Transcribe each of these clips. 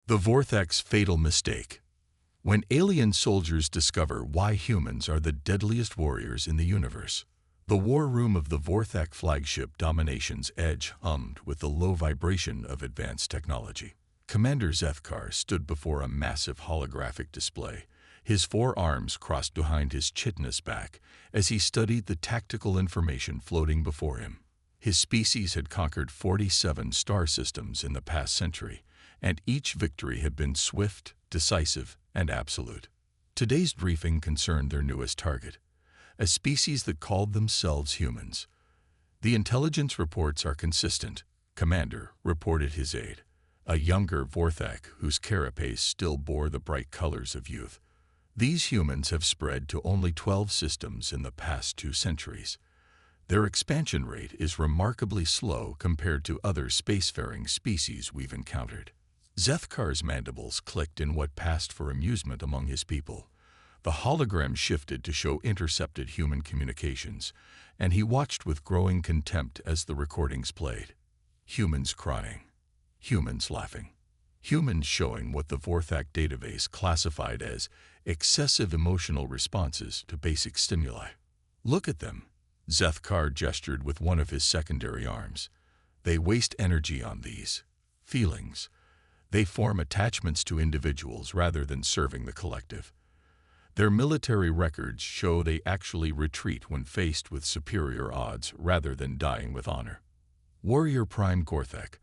The Vorthak's fatal mistake. When alien soldiers discover why humans are the deadliest warriors in the universe, the war room of the Vorthak flagship Domination's Edge hummed with the low vibration of advanced technology. Commander Zethkar stood before a massive holographic display, his four arms crossed behind his chitinous back as he studied the tactical information floating before him. His species had conquered 47 star systems in the past century, and each victory had been swift, decisive, and absolute. Today's briefing concerned their newest target, a species that called themselves humans. The intelligence reports are consistent, Commander reported his aide, a younger Vorthak whose carapace still bore the bright colors of youth. These humans have spread to only 12 systems in the past 2 centuries. Their expansion rate is remarkably slow compared to other spacefaring species we've encountered. Zethkar's mandibles clicked in what passed for amusement among his people. The hologram shifted to show intercepted human communications, and he watched with growing contempt as the recordings played. Humans crying. Humans laughing. Humans showing what the Vorthak database classified as excessive emotional responses to basic stimuli. Look at them. Zethkar gestured with one of his secondary arms. They waste energy on these feelings. They form attachments to individuals rather than serving the collective. Their military records show they actually retreat when faced with superior odds rather than dying with honor. Warrior Prime Gorthak,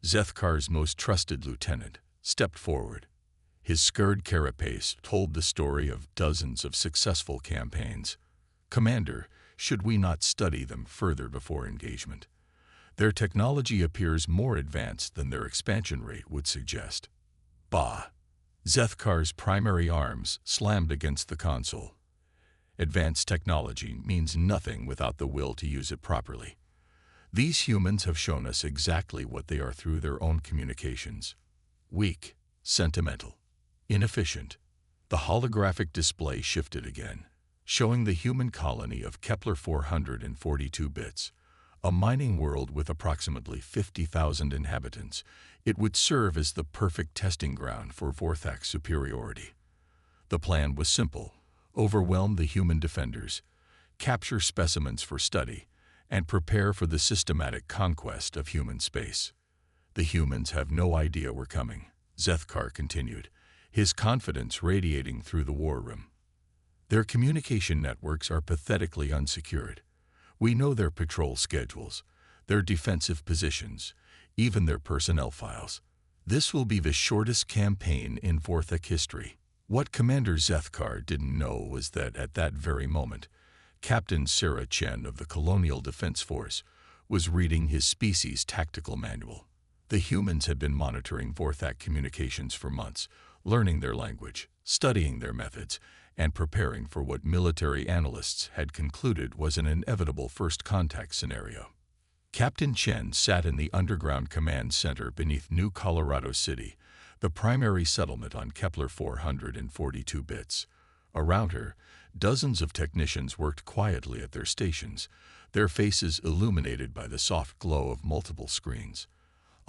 Zethkar's most trusted lieutenant, stepped forward. His scarred carapace told the story of dozens of successful campaigns. Commander, should we not study them further before engagement? Their technology appears more advanced than their expansion rate would suggest. Bah! Zethkar's primary arms slammed against the console. Advanced technology means nothing without the will to use it properly. These humans have shown us exactly what they are through their own communications. Weak, sentimental, inefficient. The holographic display shifted again, showing the human colony of Kepler 442 bits, a mining world with approximately 50,000 inhabitants. It would serve as the perfect testing ground for Vorthak's superiority. The plan was simple: overwhelm the human defenders, capture specimens for study, and prepare for the systematic conquest of human space. The humans have no idea we're coming, Zethkar continued, his confidence radiating through the war room. Their communication networks are pathetically unsecured. We know their patrol schedules, their defensive positions, even their personnel files. This will be the shortest campaign in Vorthak history. What Commander Zethkar didn't know was that at that very moment, Captain Sarah Chen of the Colonial Defense Force was reading his species' tactical manual. The humans had been monitoring Vorthak communications for months, learning their language, studying their methods, and preparing for what military analysts had concluded was an inevitable first contact scenario. Captain Chen sat in the underground command center beneath New Colorado City, the primary settlement on Kepler 442 bits. Around her, dozens of technicians worked quietly at their stations, their faces illuminated by the soft glow of multiple screens.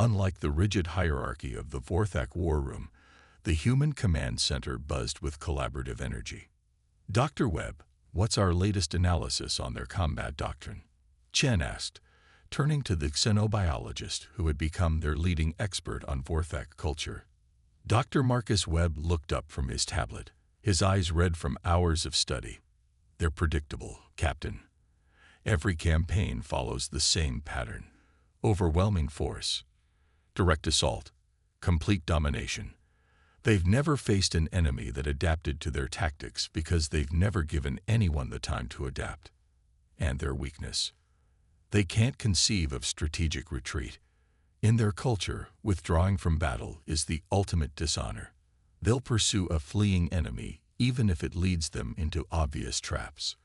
Unlike the rigid hierarchy of the Vorthak war room, the human command center buzzed with collaborative energy. Dr. Webb, what's our latest analysis on their combat doctrine? Chen asked, turning to the xenobiologist who had become their leading expert on Vorthak culture. Dr. Marcus Webb looked up from his tablet, his eyes red from hours of study. They're predictable, Captain. Every campaign follows the same pattern. Overwhelming force, direct assault, complete domination. They've never faced an enemy that adapted to their tactics because they've never given anyone the time to adapt. And their weakness: they can't conceive of strategic retreat. In their culture, withdrawing from battle is the ultimate dishonor. They'll pursue a fleeing enemy even if it leads them into obvious traps.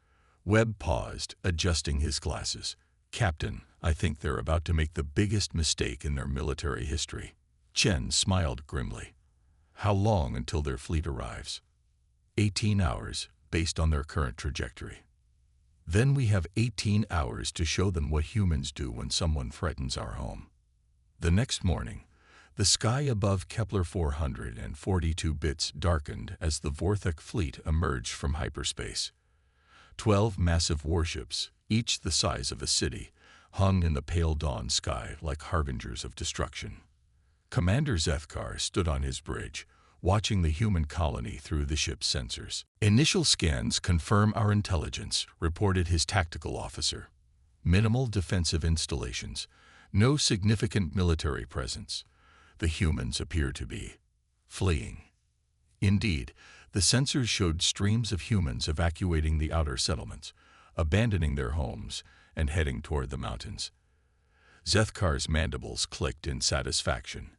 Webb paused, adjusting his glasses. Captain, I think they're about to make the biggest mistake in their military history. Chen smiled grimly. How long until their fleet arrives? 18 hours, based on their current trajectory. Then we have 18 hours to show them what humans do when someone threatens our home. The next morning, The sky above Kepler 442 bits darkened as the Vorthek fleet emerged from hyperspace. 12 massive warships, each the size of a city, hung in the pale dawn sky like harbingers of destruction. Commander Zethkar stood on his bridge, watching the human colony through the ship's sensors. "Initial scans confirm our intelligence," reported his tactical officer. "Minimal defensive installations, no significant military presence. The humans appear to be fleeing." Indeed, the sensors showed streams of humans evacuating the outer settlements, abandoning their homes, and heading toward the mountains. Zethkar's mandibles clicked in satisfaction.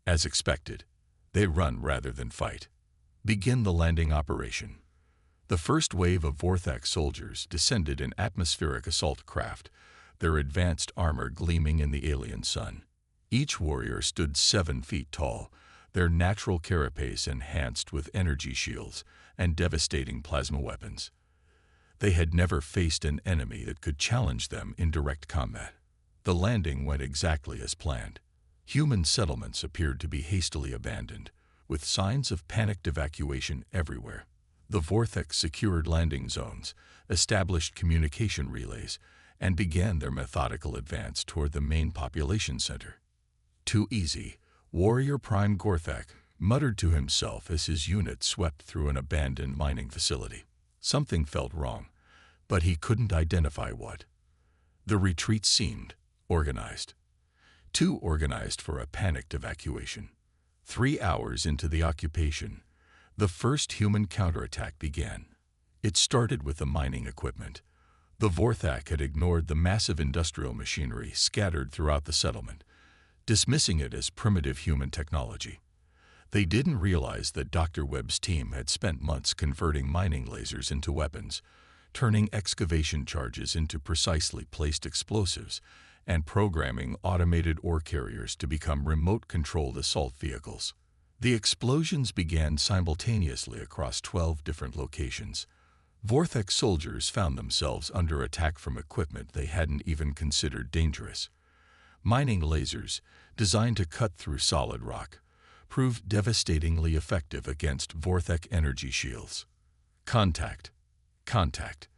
As expected, they run rather than fight. Begin the landing operation. The first wave of Vorthek soldiers descended in atmospheric assault craft, their advanced armor gleaming in the alien sun. Each warrior stood 7 feet tall, their natural carapace enhanced with energy shields and devastating plasma weapons. They had never faced an enemy that could challenge them in direct combat. The landing went exactly as planned. Human settlements appeared to be hastily abandoned, with signs of panicked evacuation everywhere. The Vorthek secured landing zones, established communication relays, and began their methodical advance toward the main population center. "Too easy," Warrior Prime Gorthak muttered to himself as his unit swept through an abandoned mining facility. Something felt wrong, but he couldn't identify what. The retreat seemed organized. Too organized for a panicked evacuation. 3 hours into the occupation, the first human counterattack began. It started with the mining equipment. The Vorthak had ignored the massive industrial machinery scattered throughout the settlement, dismissing it as primitive human technology. They didn't realize that Dr. Webb's team had spent months converting mining lasers into weapons, turning excavation charges into precisely placed explosives, and programming automated ore carriers to become remote-controlled assault vehicles. The explosions began simultaneously across 12 different locations. Vorthek soldiers found themselves under attack from equipment they hadn't even considered dangerous. Mining lasers, designed to cut through solid rock, proved devastatingly effective against Vorthek energy shields. Contact. Contact.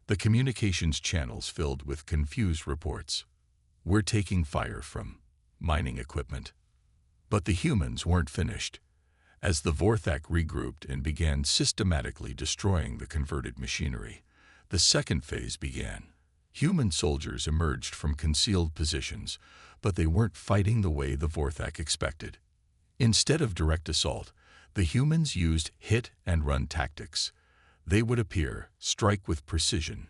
The communications channels filled with confused reports. "We're taking fire from mining equipment." But the humans weren't finished. As the Vorthak regrouped and began systematically destroying the converted machinery, the second phase began. Human soldiers emerged from concealed positions, but they weren't fighting the way the Vorthak expected. Instead of direct assault, the humans used hit-and-run tactics. They would appear, strike with precision,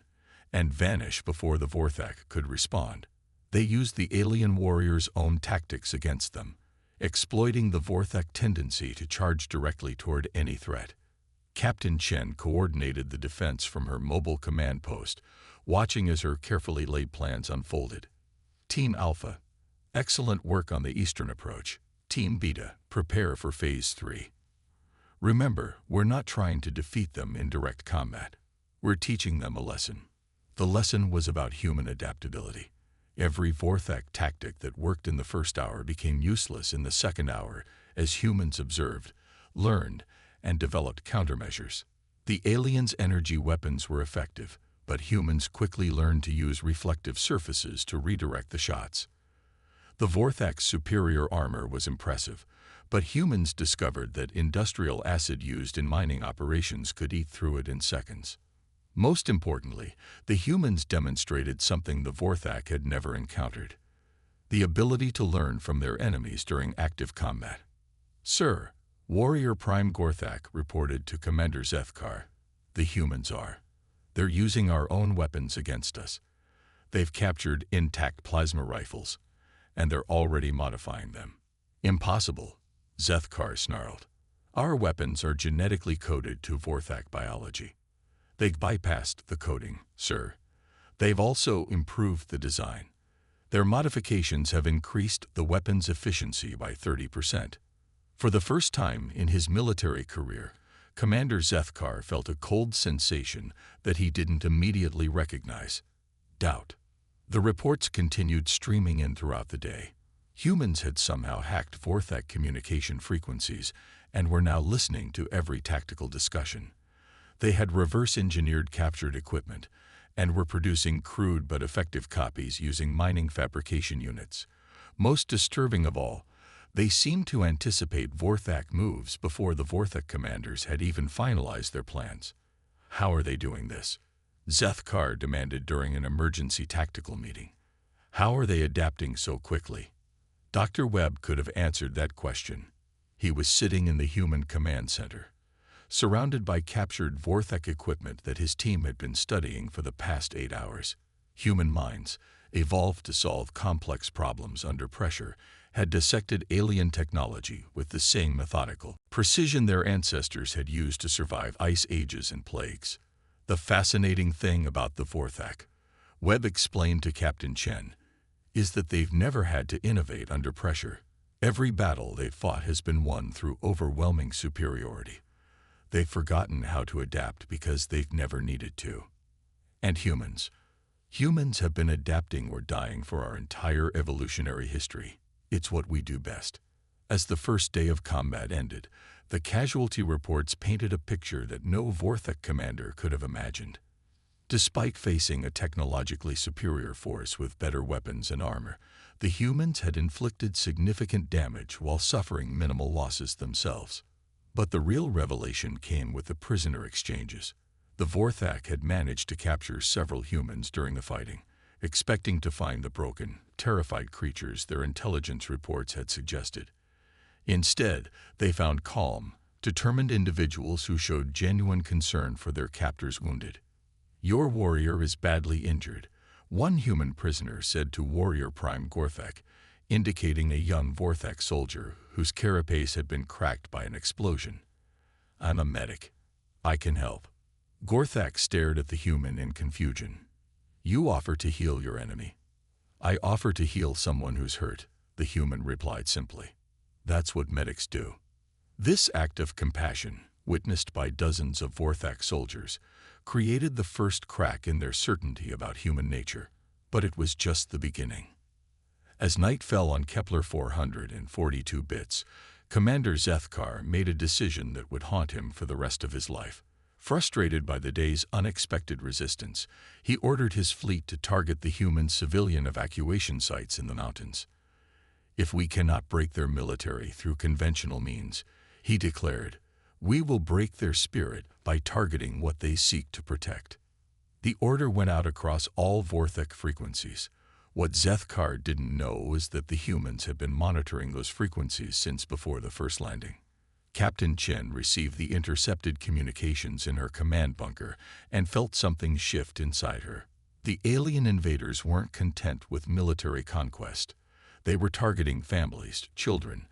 and vanish before the Vorthak could respond. They used the alien warrior's own tactics against them, exploiting the Vorthak tendency to charge directly toward any threat. Captain Chen coordinated the defense from her mobile command post, watching as her carefully laid plans unfolded. Team Alpha, excellent work on the eastern approach. Team Beta, prepare for Phase 3. Remember, we're not trying to defeat them in direct combat. We're teaching them a lesson. The lesson was about human adaptability. Every Vorthak tactic that worked in the first hour became useless in the second hour as humans observed, learned, and developed countermeasures. The aliens' energy weapons were effective, but humans quickly learned to use reflective surfaces to redirect the shots. The Vorthak's superior armor was impressive, but humans discovered that industrial acid used in mining operations could eat through it in seconds. Most importantly, the humans demonstrated something the Vorthak had never encountered: the ability to learn from their enemies during active combat. "Sir," Warrior Prime Gorthak reported to Commander Zethkar, "the humans are. They're using our own weapons against us. They've captured intact plasma rifles, and they're already modifying them." "Impossible," Zethkar snarled. "Our weapons are genetically coded to Vorthak biology. They've bypassed the coding, sir. They've also improved the design. Their modifications have increased the weapon's efficiency by 30%. For the first time in his military career, Commander Zethkar felt a cold sensation that he didn't immediately recognize: doubt. The reports continued streaming in throughout the day. Humans had somehow hacked Vorthak communication frequencies and were now listening to every tactical discussion. They had reverse-engineered captured equipment and were producing crude but effective copies using mining fabrication units. Most disturbing of all, they seemed to anticipate Vorthak moves before the Vorthak commanders had even finalized their plans. How are they doing this? Zethkar demanded during an emergency tactical meeting. How are they adapting so quickly? Dr. Webb could have answered that question. He was sitting in the human command center, surrounded by captured Vorthak equipment that his team had been studying for the past 8 hours. Human minds, evolved to solve complex problems under pressure, had dissected alien technology with the same methodical precision their ancestors had used to survive ice ages and plagues. The fascinating thing about the Vorthak, Webb explained to Captain Chen, is that they've never had to innovate under pressure. Every battle they've fought has been won through overwhelming superiority. They've forgotten how to adapt because they've never needed to. And humans. Humans have been adapting or dying for our entire evolutionary history. It's what we do best. As the first day of combat ended, the casualty reports painted a picture that no Vorthak commander could have imagined. Despite facing a technologically superior force with better weapons and armor, the humans had inflicted significant damage while suffering minimal losses themselves. But the real revelation came with the prisoner exchanges. The Vorthak had managed to capture several humans during the fighting, expecting to find the broken, terrified creatures their intelligence reports had suggested. Instead, they found calm, determined individuals who showed genuine concern for their captors' wounded. "Your warrior is badly injured," one human prisoner said to Warrior Prime Gorthak, indicating a young Vorthak soldier whose carapace had been cracked by an explosion. "I'm a medic. I can help." Gorthak stared at the human in confusion. "You offer to heal your enemy." "I offer to heal someone who's hurt," the human replied simply. "That's what medics do." This act of compassion, witnessed by dozens of Vorthak soldiers, created the first crack in their certainty about human nature, but it was just the beginning. As night fell on Kepler 442 bits, Commander Zethkar made a decision that would haunt him for the rest of his life. Frustrated by the day's unexpected resistance, he ordered his fleet to target the human civilian evacuation sites in the mountains. "If we cannot break their military through conventional means," he declared, "we will break their spirit by targeting what they seek to protect." The order went out across all Vorthak frequencies. What Zethkar didn't know was that the humans had been monitoring those frequencies since before the first landing. Captain Chen received the intercepted communications in her command bunker and felt something shift inside her. The alien invaders weren't content with military conquest. They were targeting families, children,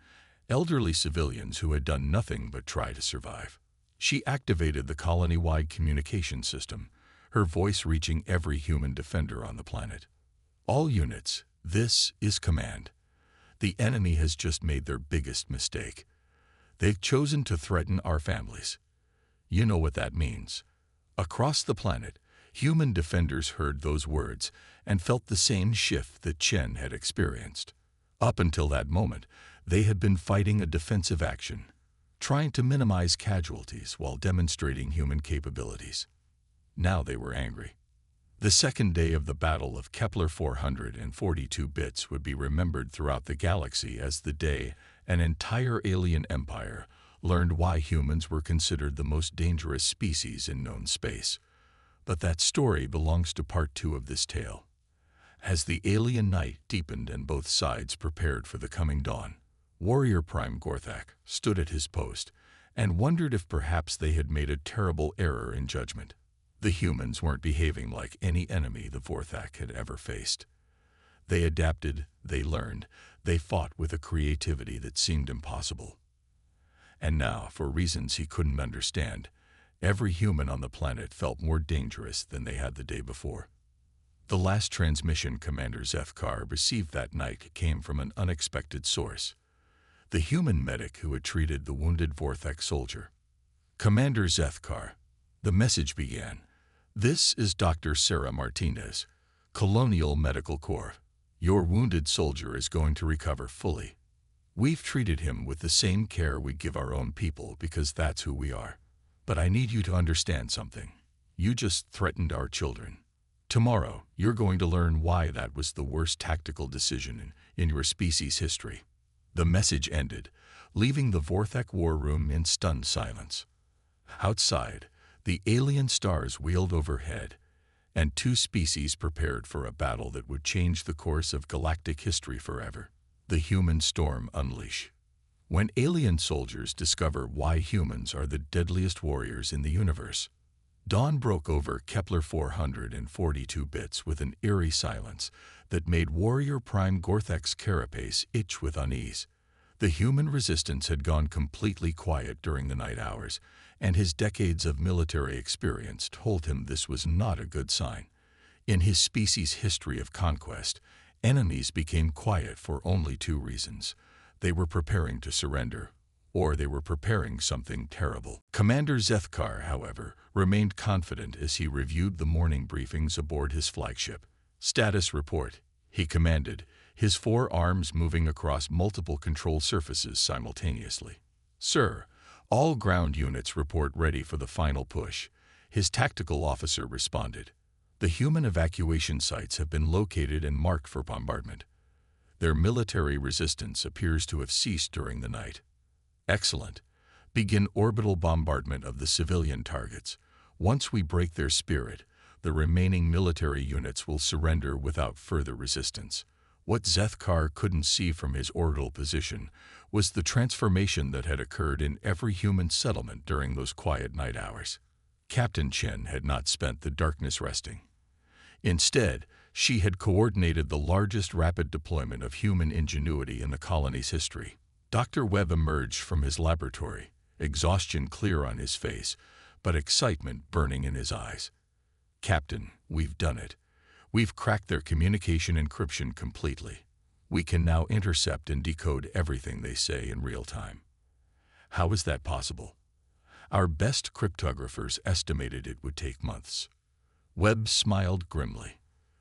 elderly civilians who had done nothing but try to survive. She activated the colony-wide communication system, her voice reaching every human defender on the planet. "All units, this is command. The enemy has just made their biggest mistake. They've chosen to threaten our families. You know what that means." Across the planet, human defenders heard those words and felt the same shift that Chen had experienced. Up until that moment, they had been fighting a defensive action, trying to minimize casualties while demonstrating human capabilities. Now they were angry. The second day of the Battle of Kepler 442 bits would be remembered throughout the galaxy as the day an entire alien empire learned why humans were considered the most dangerous species in known space. But that story belongs to part 2 of this tale. As the alien night deepened and both sides prepared for the coming dawn, Warrior Prime Gorthak stood at his post and wondered if perhaps they had made a terrible error in judgment. The humans weren't behaving like any enemy the Vorthak had ever faced. They adapted, they learned, they fought with a creativity that seemed impossible. And now, for reasons he couldn't understand, every human on the planet felt more dangerous than they had the day before. The last transmission Commander Zethkar received that night came from an unexpected source: the human medic who had treated the wounded Vorthak soldier. "Commander Zethkar," the message began, "this is Dr. Sarah Martinez, Colonial Medical Corps. Your wounded soldier is going to recover fully. We've treated him with the same care we give our own people because that's who we are. But I need you to understand something. You just threatened our children. Tomorrow, you're going to learn why that was the worst tactical decision in your species' history." The message ended, leaving the Vorthek war room in stunned silence. Outside, the alien stars wheeled overhead, and two species prepared for a battle that would change the course of galactic history forever. The human storm unleash. When alien soldiers discover why humans are the deadliest warriors in the universe, dawn broke over Kepler 442 bits with an eerie silence that made Warrior Prime Gorthek's carapace itch with unease. The human resistance had gone completely quiet during the night hours, and his decades of military experience told him this was not a good sign. In his species' history of conquest, enemies became quiet for only two reasons. They were preparing to surrender, or they were preparing something terrible. Commander Zethkar, however, remained confident as he reviewed the morning briefings aboard his flagship. "Status report," he commanded, his four arms moving across multiple control surfaces simultaneously. "Sir, all ground units report ready for the final push," his tactical officer responded. "The human evacuation sites have been located and marked for bombardment. Their military resistance appears to have ceased during the night." "Excellent. Begin orbital bombardment of the civilian targets. Once we break their spirit, the remaining military units will surrender without further resistance." What Zethkar couldn't see from his orbital position was the transformation that had occurred in every human settlement during those quiet night hours. Captain Chen had not spent the darkness resting. Instead, she had coordinated the largest rapid deployment of human ingenuity in the colony's history. Dr. Webb emerged from his laboratory, exhaustion clear on his face, but excitement burning in his eyes. "Captain, we've done it. We've cracked their communication encryption completely. We can now intercept and decode everything they say in real time." "How is that possible?" "Our best cryptographers estimated it would take months." Webb smiled grimly.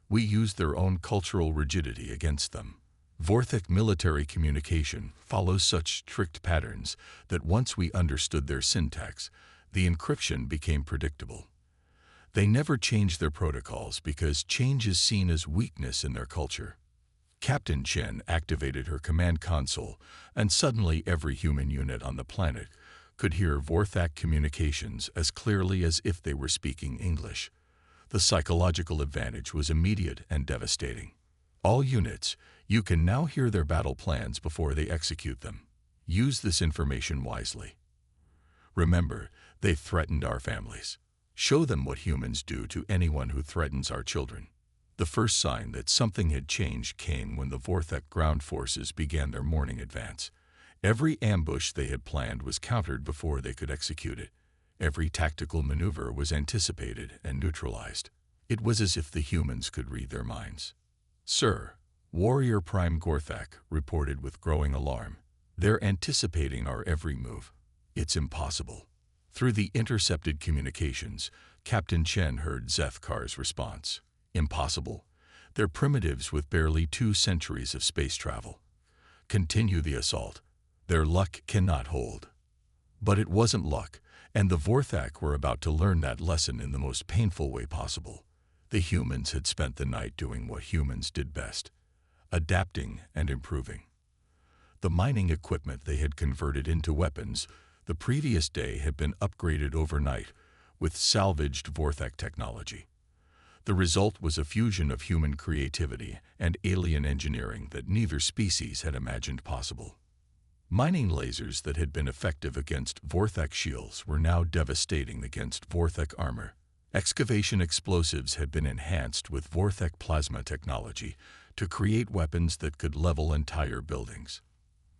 "We used their own cultural rigidity against them. Vorthek military communication follows such strict patterns that once we understood their syntax, the encryption became predictable. They never change their protocols because change is seen as weakness in their culture." Captain Chen activated her command console, and suddenly every human unit on the planet could hear Vorthak communications as clearly as if they were speaking English. The psychological advantage was immediate and devastating. "All units, you can now hear their battle plans before they execute them. Use this information wisely. Remember, they threatened our families. Show them what humans do to anyone who threatens our children." The first sign that something had changed came when the Vorthek ground forces began their morning advance. Every ambush they had planned was countered before they could execute it. Every tactical maneuver was anticipated and neutralized. It was as if the humans could read their minds. "Sir," Warrior Prime Gorthak reported with growing alarm, "they're anticipating our every move. It's impossible." Through the intercepted communications, Captain Chen heard Zethkar's response. "Impossible. They're primitives with barely 2 centuries of space travel. Continue the assault. Their luck cannot hold." But it wasn't luck, and the Vorthak were about to learn that lesson in the most painful way possible. The humans had spent the night doing what humans did best, adapting and improving. The mining equipment they had converted into weapons the previous day had been upgraded overnight with salvaged Vorthek technology. The result was a fusion of human creativity and alien engineering that neither species had imagined possible. Mining lasers that had been effective against Vorthek shields were now devastating against Vorthek armor. Excavation explosives had been enhanced with Vorthek plasma technology to create weapons that could level entire buildings.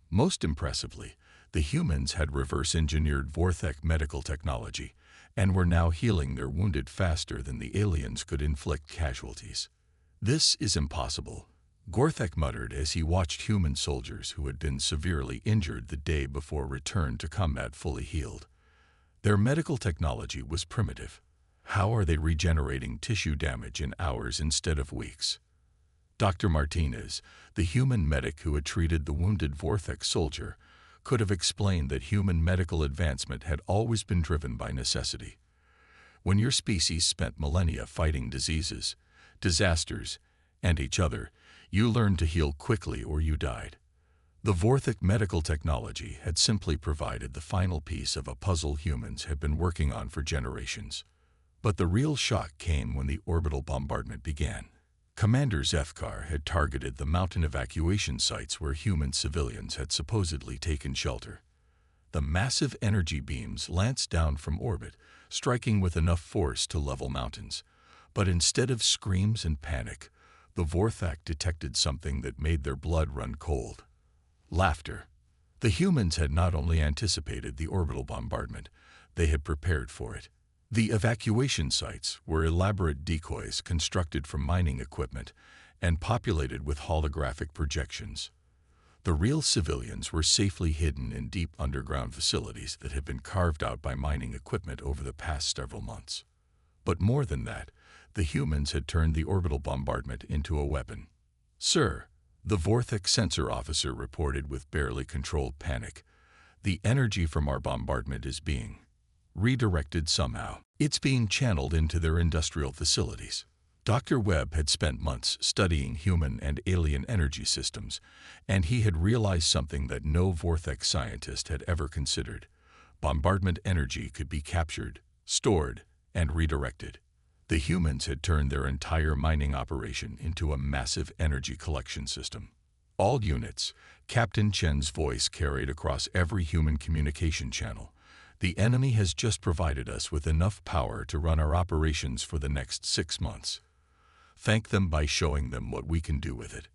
Most impressively, the humans had reverse-engineered Vorthek medical technology and were now healing their wounded faster than the aliens could inflict casualties. "This is impossible," Gorthek muttered as he watched human soldiers who had been severely injured the day before return to combat fully healed. Their medical technology was primitive. How are they regenerating tissue damage in hours instead of weeks? Dr. Martinez, the human medic who had treated the wounded Vortex soldier, could have explained that human medical advancement had always been driven by necessity. When your species spent millennia fighting diseases, disasters, and each other, you learned to heal quickly or you died. The Vortex medical technology had simply provided the final piece of a puzzle humans had been working on for generations. But the real shock came when the orbital bombardment began. Commander Zethkar had targeted the mountain evacuation sites where human civilians had supposedly taken shelter. The massive energy beams lanced down from orbit, striking with enough force to level mountains. But instead of screams and panic, the Vorthak detected something that made their blood run cold. Laughter. The humans had not only anticipated the orbital bombardment, they had prepared for it. The evacuation sites were elaborate decoys constructed from mining equipment and populated with holographic projections. The real civilians were safely hidden in deep underground facilities that had been carved out by mining equipment over the past several months. But more than that, the humans had turned the orbital bombardment into a weapon. "Sir," the Vortex sensor officer reported with barely controlled panic, "the energy from our bombardment is being redirected somehow. It's being channeled into their industrial facilities." Dr. Webb had spent months studying human and alien energy systems, and he had realized something that no Vortex scientist had ever considered. Bombardment energy could be captured, stored, and redirected. The humans had turned their entire mining operation into a massive energy collection system. "All units," Captain Chen's voice carried across every human communication channel. "The enemy has just provided us with enough power to run our operations for the next 6 months. Thank them by showing them what we can do with it."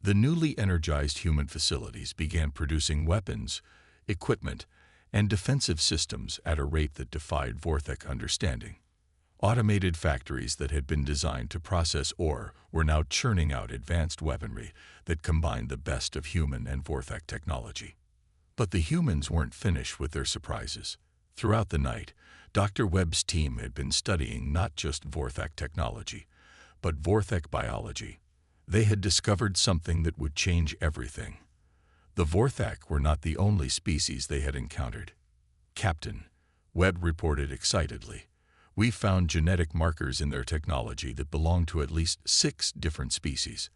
The newly energized human facilities began producing weapons, equipment, and defensive systems at a rate that defied Vortex understanding. Automated factories that had been designed to process ore were now churning out advanced weaponry that combined the best of human and Vortex technology. But the humans weren't finished with their surprises. Throughout the night, Dr. Webb's team had been studying not just Vortex technology, but Vortex biology. They had discovered something that would change everything. The Vortex were not the only species they had encountered. "Captain," Webb reported excitedly, "we found genetic markers in their technology that belong to at least 6 different species.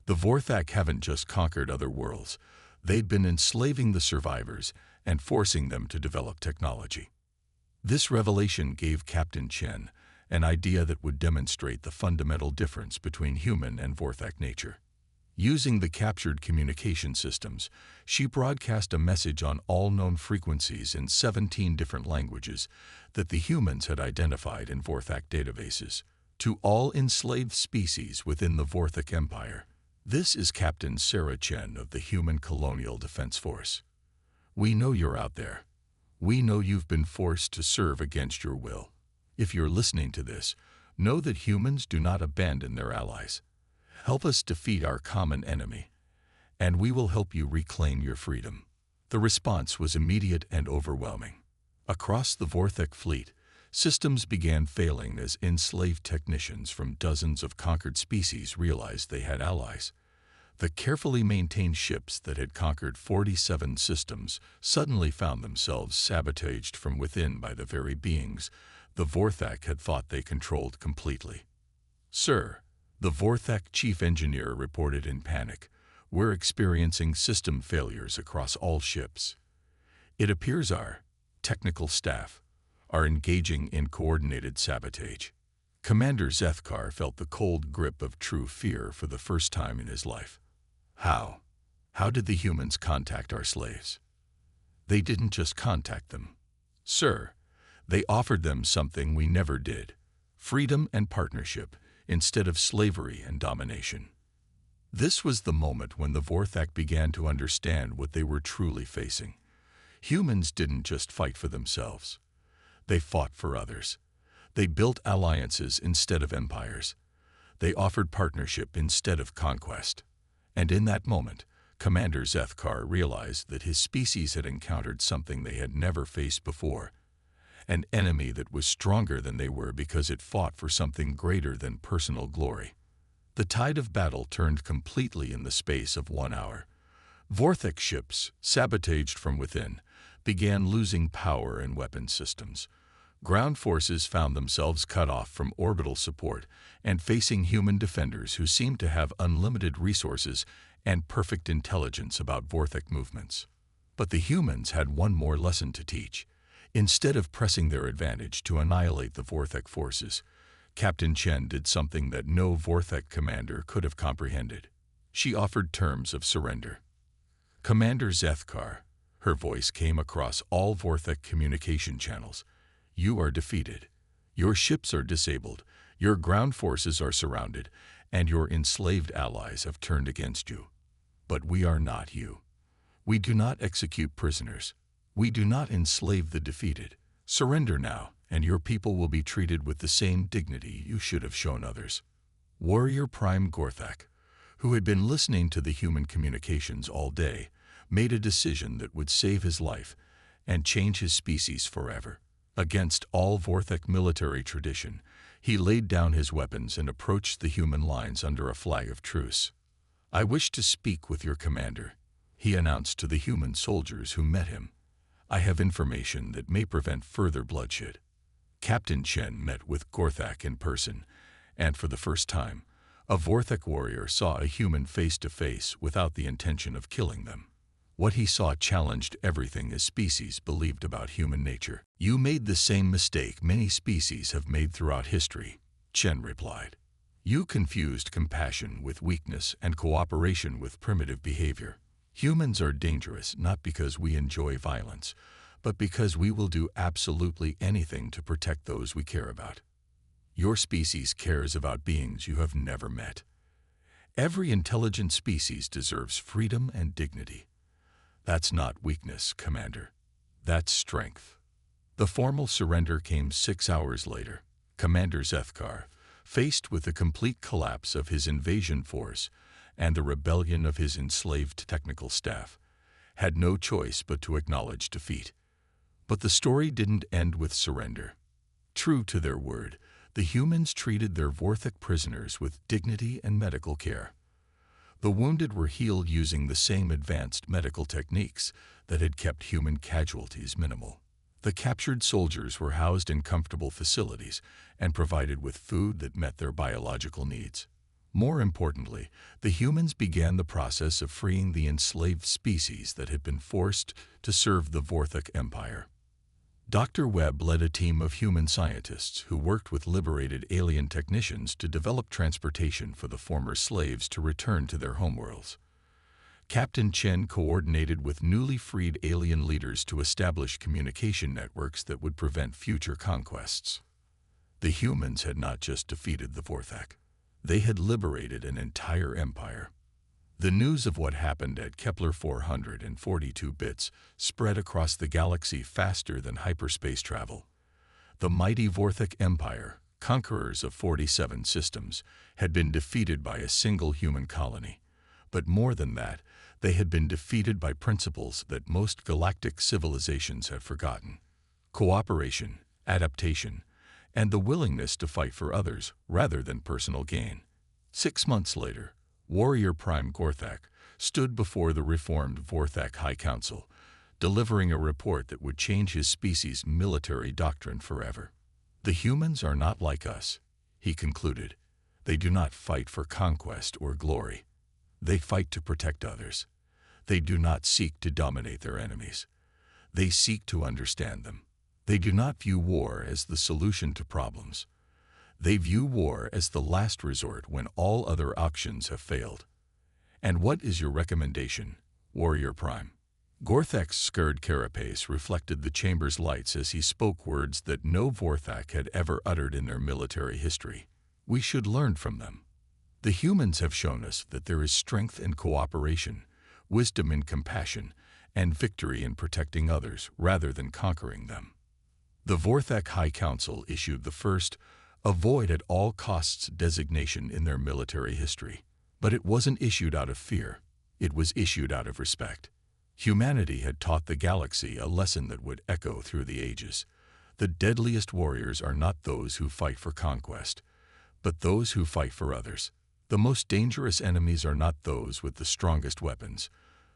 The Vortex haven't just conquered other worlds. They'd been enslaving the survivors and forcing them to develop technology." This revelation gave Captain Chen an idea that would demonstrate the fundamental difference between human and Vortex nature. Using the captured communication systems, she broadcast a message on all known frequencies in 17 different languages that the humans had identified in Vortex databases, to all enslaved species within the Vortex Empire. "This is Captain Sarah Chen of the Human Colonial Defense Force. We know you're out there. We know you've been forced to serve against your will. If you're listening to this, know that humans do not abandon their allies. Help us defeat our common enemy, and we will help you reclaim your freedom." The response was immediate and overwhelming. Across the Vortex fleet, systems began failing as enslaved technicians from dozens of conquered species realized they had allies. The carefully maintained ships that had conquered 47 systems suddenly found themselves sabotaged from within by the very beings the Vortex had thought they controlled completely. "Sir," the Vortex chief engineer reported in panic, "we're experiencing system failures across all ships. It appears our technical staff are engaging in coordinated sabotage." Commander Zethkar felt the cold grip of true fear for the first time in his life. How? How did the humans contact our slaves? They didn't just contact them. "Sir," they offered them something we never did: freedom and partnership instead of slavery and domination. This was the moment when the Vortex began to understand what they were truly facing. Humans didn't just fight for themselves. They fought for others. They built alliances instead of empires. They offered partnership instead of conquest. And in that moment, Commander Zethkar realized that his species had encountered something they had never faced before: an enemy that was stronger than they were because it fought for something greater than personal glory. The tide of battle turned completely in the space of 1 hour. Vorthek ships, sabotaged from within, began losing power and weapon systems. Ground forces found themselves cut off from orbital support and facing human defenders who seemed to have unlimited resources and perfect intelligence about Vorthek movements. But the humans had one more lesson to teach. Instead of pressing their advantage to annihilate the Vorthek forces, Captain Chen did something that no Vorthek commander could have comprehended. She offered terms of surrender. Commander Zethkar, her voice came across all Vorthek communication channels. You are defeated. Your ships are disabled, your ground forces are surrounded, and your enslaved allies have turned against you. But we are not you. We do not execute prisoners. We do not enslave the defeated. Surrender now, and your people will be treated with the same dignity you should have shown others. Warrior Prime Gorthak, who had been listening to the human communications all day, made a decision that would save his life and change his species forever. Against all Vorthek military tradition, he laid down his weapons and approached the human lines under a flag of truce. I wish to speak with your commander, he announced to the human soldiers who met him. I have information that may prevent further bloodshed. Captain Chen met with Gorthak in person, and for the first time, a Vorthek warrior saw a human face to face without the intention of killing them. What he saw challenged everything his species believed about human nature. You made the same mistake many species have made throughout history, Chen replied. You confused compassion with weakness and cooperation with primitive behavior. Humans are dangerous not because we enjoy violence, but because we will do absolutely anything to protect those we care about. Your species cares about beings you have never met. Every intelligent species deserves freedom and dignity. That's not weakness, Commander. That's strength. The formal surrender came 6 hours later. Commander Zethkar, faced with the complete collapse of his invasion force and the rebellion of his enslaved technical staff, had no choice but to acknowledge defeat. But the story didn't end with surrender. True to their word, the humans treated their Vorthek prisoners with dignity and medical care. The wounded were healed using the same advanced medical techniques that had kept human casualties minimal. The captured soldiers were housed in comfortable facilities and provided with food that met their biological needs. More importantly, the humans began the process of freeing the enslaved species that had been forced to serve the Vorthek Empire. Dr. Webb led a team of human scientists who worked with liberated alien technicians to develop transportation for the former slaves to return to their homeworlds. Captain Chen coordinated with newly freed alien leaders to establish communication networks that would prevent future conquests. The humans had not just defeated the Vorthek. They had liberated an entire empire. The news of what happened at Kepler 442 bits spread across the galaxy faster than hyperspace travel. The mighty Vorthek Empire, conquerors of 47 systems, had been defeated by a single human colony. But more than that, they had been defeated by principles that most galactic civilizations have forgotten: cooperation, adaptation, and the willingness to fight for others rather than personal gain. 6 months later, Warrior Prime Gorthak stood before the reformed Vorthek High Council, delivering a report that would change his species' military doctrine forever. The humans are not like us, he concluded. They do not fight for conquest or glory. They fight to protect others. They do not seek to dominate their enemies. They seek to understand them. They do not view war as the solution to problems. They view war as the last resort when all other options have failed. And what is your recommendation, Warrior Prime? Gorthak's scared carapace reflected the chamber's lights as he spoke words that no Vorthak had ever uttered in their military history. We should learn from them. The humans have shown us that there is strength in cooperation, wisdom in compassion, and victory in protecting others rather than conquering them. The Vorthek High Council issued the first avoid at all costs designation in their military history. But it wasn't issued out of fear. It was issued out of respect. Humanity had taught the galaxy a lesson that would echo through the ages. The deadliest warriors are not those who fight for conquest, but those who fight for others. The most dangerous enemies are not those with the strongest weapons,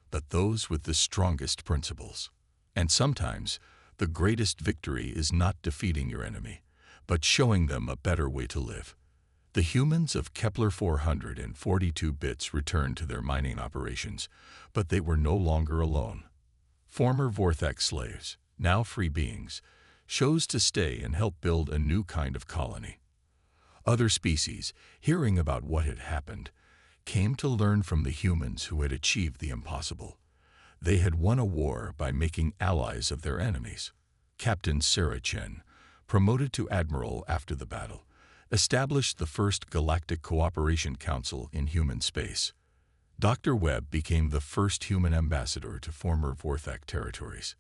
but those with the strongest principles. And sometimes, the greatest victory is not defeating your enemy, but showing them a better way to live. The humans of Kepler 442 bits returned to their mining operations, but they were no longer alone. Former Vortex slaves, now free beings, chose to stay and help build a new kind of colony. Other species, hearing about what had happened, came to learn from the humans who had achieved the impossible. They had won a war by making allies of their enemies. Captain Sarah Chen, promoted to admiral after the battle, established the first Galactic Cooperation Council in human space. Dr. Webb became the first human ambassador to former Vorthak territories.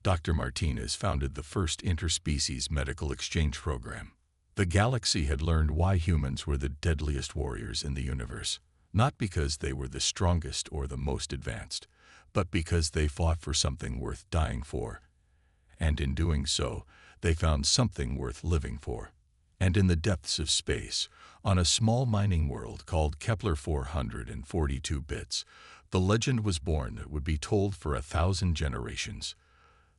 Dr. Martinez founded the first interspecies medical exchange program. The galaxy had learned why humans were the deadliest warriors in the universe, not because they were the strongest or the most advanced, but because they fought for something worth dying for. And in doing so, they found something worth living for. And in the depths of space, on a small mining world called Kepler 442 bits, the legend was born that would be told for 1,000 generations.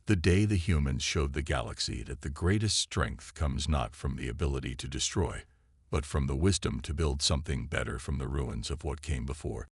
The day the humans showed the galaxy that the greatest strength comes not from the ability to destroy, but from the wisdom to build something better from the ruins of what came before.